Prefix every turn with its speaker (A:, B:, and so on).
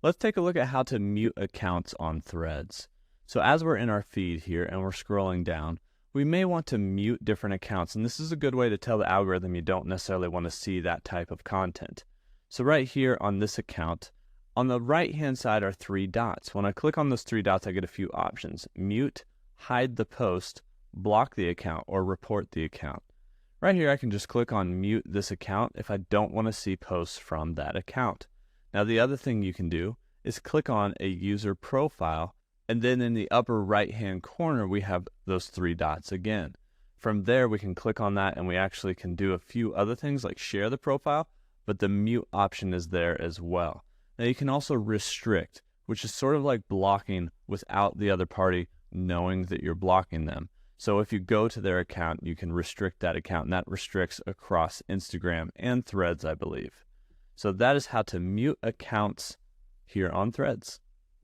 A: Let's take a look at how to mute accounts on Threads. So as we're in our feed here and we're scrolling down, we may want to mute different accounts, and this is a good way to tell the algorithm you don't necessarily want to see that type of content. So right here on this account, on the right-hand side are three dots. When I click on those three dots, I get a few options: mute, hide the post, block the account, or report the account. Right here, I can just click on mute this account if I don't want to see posts from that account. Now, the other thing you can do is click on a user profile, and then in the upper right-hand corner, we have those three dots again. From there, we can click on that, and we actually can do a few other things like share the profile, but the mute option is there as well. Now, you can also restrict, which is sort of like blocking without the other party knowing that you're blocking them. So if you go to their account, you can restrict that account, and that restricts across Instagram and Threads, I believe. So that is how to mute accounts here on Threads.